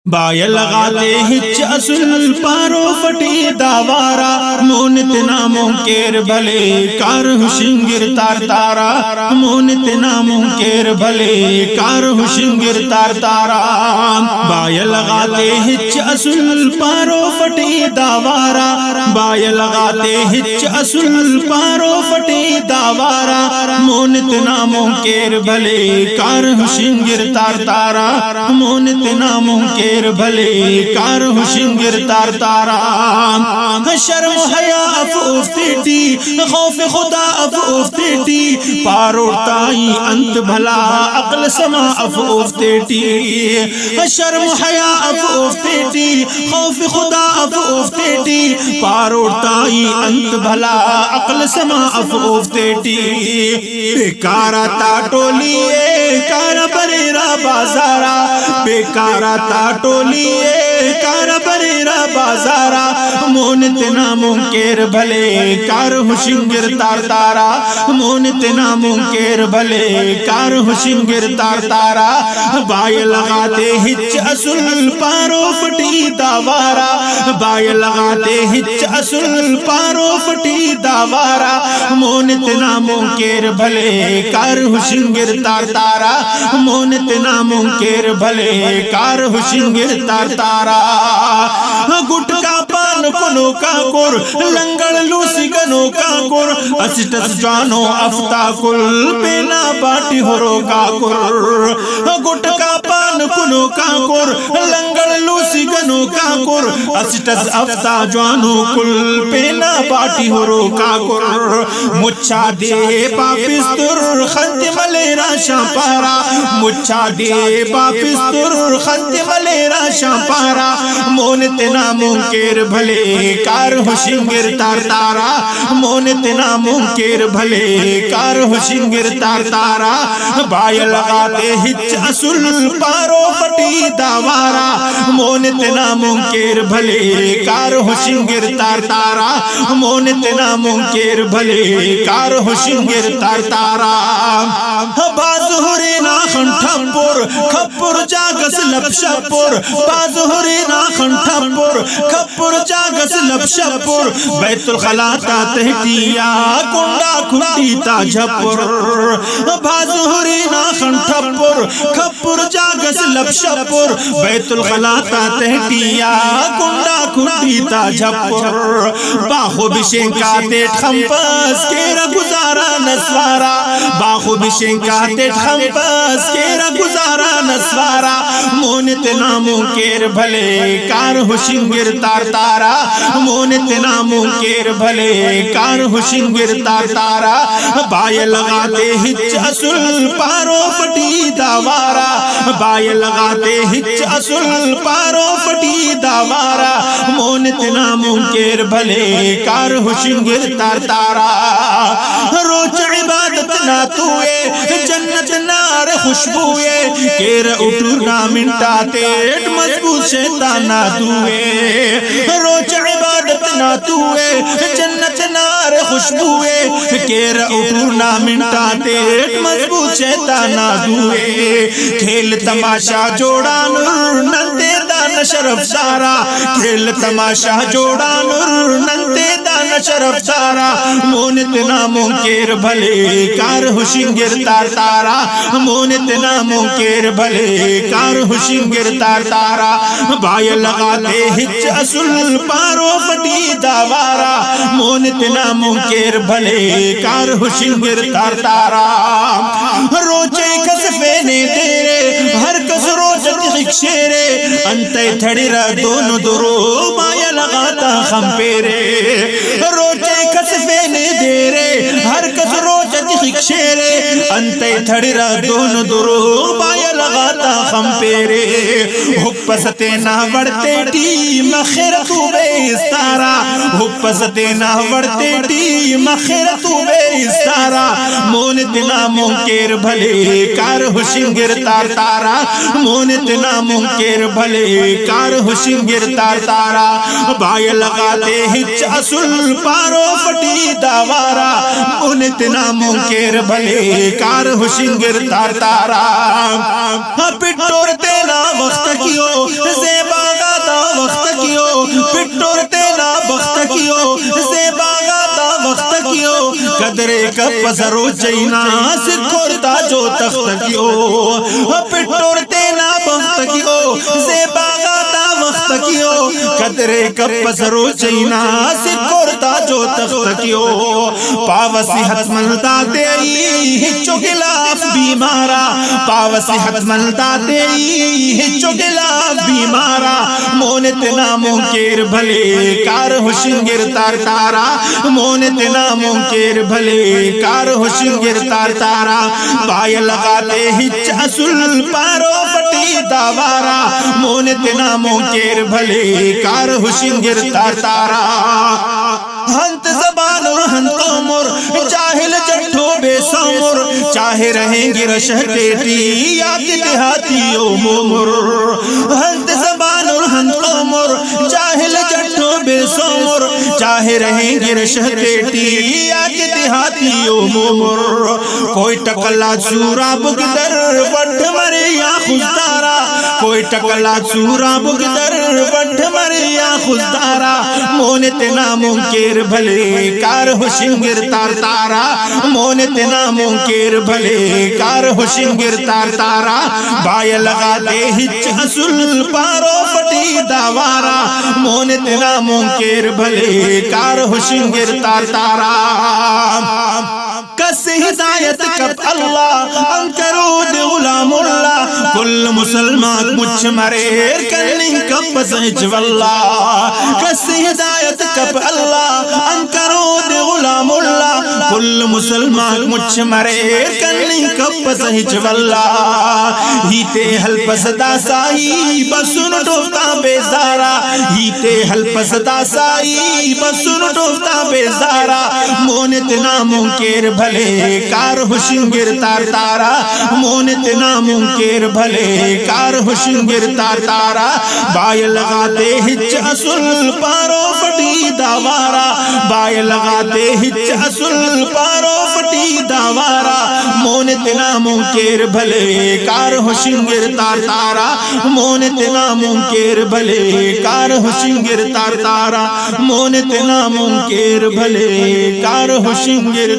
بایا لگاتے ہچ اصل پارو فٹی داوارا مونت ناموں کیر بھلے کار ہوشنگر تار تارا مونت ناموں کیر بھلے کار ہوشنگر تار تارا بایا لگاتے ہچ اصل پارو فٹی داوارا بایا لگاتے ہچ اصل پارو فٹی داوارا مونت ناموں کیر بھلے کار ہوشنگر تار تارا مونت ناموں کیر بھلے کار ہوشنگر تار تارا شرم حیا افوفتی ٹی خوف خدا افوفتی ٹی پاروڑتائی انت بھلا عقل سما افوفتی ٹی شرم حیا افوفتی ٹی خوف خدا افوفتی ٹی پاروڑتائی انت بھلا عقل سما افوفتی ٹی بیکارا تا ٹولیے کارا بریرا بازارا بیکارا تا ٹولیے کارا بریرا بازارا مونت ناموں کیر بھلے کار ہوشنگر تار تارا مونت ناموں کیر بھلے کار ہوشنگر تار تارا بائی لگاتے ہچ اصل پارو فٹی داوارا بائی لگاتے ہچ اصل پارو فٹی داوارا مونت ناموں کیر بھلے کار ہوشنگر تار تارا مونت ناموں کیر بھلے کار ہوشنگر تار تارا گٹکا پان کنو کا کور لنگڑ لوسی گنو کا کور اسٹس جانو افتا کل پینا باٹی ہورو کا کور گٹکا پان کنو کا کور لنگڑ لوسی گنو کا کور اسٹس افتا جانو کل پینا باٹی ہورو کا کور مچھا دے پاپستر خط ملیرا شاپارا مچھا دے پاپستر خط ملیرا شاپارا مونت ناموں کیر بھلے کار ہوشنگر تار تارا مونت ناموں کیر بھلے کار ہوشنگر تار تارا بائی لگاتے ہچ اصل پارو فٹی داوارا مونت ناموں کیر بھلے کار ہوشنگر تار تارا مونت ناموں کیر بھلے کار ہوشنگر تار تارا باز ہورے ناخن ٹھپور کھپور جاگس لپشپور باز ہورے ناخن ٹھپور کھپور جاگس لپشپور بیت الخلا تا تہتیا کنڈا کھنڈی تا جھپور باز ہورے ناخن ٹھپور کھپور جاگس لپشپور بیت الخلا تا تہتیا کنڈا کھنڈی تا جھپور باخو بشیں کا تیٹ خمپس کیرا گزارا نسوارا باخو بشیں کا تیٹ خمپس کیرا گزارا نسوارا مونت ناموں کیر بھلے کار ہوشنگر تار تارا مونت ناموں کیر بھلے کار ہوشنگر تار تارا بائی لگاتے ہچ اصل پارو فٹی داوارا بائی لگاتے ہچ اصل پارو فٹی داوارا مونت ناموں کیر بھلے کار ہوشنگر تار تارا روچ عبادت نہ توئے جنت نار خوشبوئے کیر اٹھنا منٹا تیٹ مضبوط شیطانہ دوئے روچ عبادت نہ توئے جنت نار خوشبوئے کیر اٹھنا منٹا تیٹ مضبوط شیطانہ دوئے کھیل تماشا جوڑا نور ننتے دان شرف سارا کھیل تماشا جوڑا نور ننتے دان شرف سارا مونت ناموں کیر بھلے کار ہوشنگر تار تارا مونت ناموں کیر بھلے کار ہوشنگر تار تارا بائی لگاتے ہچ اصل پارو فٹی داوارا مونت ناموں کیر بھلے کار ہوشنگر تار تارا روچے کسفے نے تیرے ہر کس روچت خکشیرے انتے تھڑی را دونوں درو بائی لگاتا خم پیرے روچے کسفے نے تیرے ہر کس روچت خکشیرے انتے تھڑی را دونوں درو بائی لگاتا خم پیرے حپستے نہ وڑتے ٹی مخیرتو بے استارا حپستے نہ وڑتے ٹی مخیرتو بے استارا مونت ناموں کیر بھلے کار ہوشنگر تار تارا مونت ناموں کیر بھلے کار ہوشنگر تار تارا بائی لگاتے ہچ اصل پارو فٹی داوارا مونت ناموں کیر بھلے کار ہوشنگر تار تارا پٹور تینا وقت کیو زیبا گاتا وقت کیو پٹور تینا وقت کیو زیبا گاتا وقت کیو قدرے کپ سرو چینا سکھورتا جو تخت کیو پٹور تینا وقت کیو زیبا گاتا وقت کیو قدرے کپ سرو چینا سکھورتا جو تخت کیو پاو صحت ملتا تیئی ہچو خلاف بیمارا پاو صحت ملتا تیئی ہچو خلاف بیمارا مونت ناموں کیر بھلے کار ہوشنگر تار تارا مونت ناموں کیر بھلے کار ہوشنگر تار تارا پائے لگاتے ہچ اصل پارو پٹی داوارا مونت ناموں کیر بھلے کار ہوشنگر تار تارا ہنت زبان اور ہنت عمر چاہل جٹھو بے سمر چاہے رہیں گی رشہ ٹیٹی یا دیہاتی او مومر ہنت زبان اور ہنت عمر چاہل جٹھو بے سمر چاہے رہیں گی رشہ ٹیٹی یا دیہاتی او مومر کوئی ٹکلا چورا بگدر بڑھ مرے یا خوددارا کوئی ٹکلا چورا بگدر بڑھ مرے یا خوددارا مونت ناموں کیر بھلے کار ہوشنگر تار تارا مونت ناموں کیر بھلے کار ہوشنگر تار تارا بائے لگاتے ہچ اصل پارو پٹی داوارا مونت ناموں کیر بھلے کار ہوشنگر تار تارا کس ہدایت کب اللہ انکرود غلام اللہ کل مسلمان مجھ مریر کنی کب سہج واللہ کس ہدایت کب اللہ انکرود غلام اللہ کل مسلمان مجھ مریر کنی کب سہج واللہ ہی تے حل پسدا سائی بسن ٹوفتا بیزارا ہی تے حل پسدا سائی بسن ٹوفتا بیزارا مونت ناموں کیر بھلے کار ہوشنگر تار تارا مونت ناموں کیر بھلے کار ہوشنگر تار تارا بائے لگاتے ہچ اصل پارو پٹی داوارا بائے لگاتے ہچ اصل پارو پٹی داوارا مونت ناموں کیر بھلے کار ہوشنگر تار تارا مونت ناموں کیر بھلے کار ہوشنگر تار تارا مونت ناموں کیر بھلے کار ہوشنگر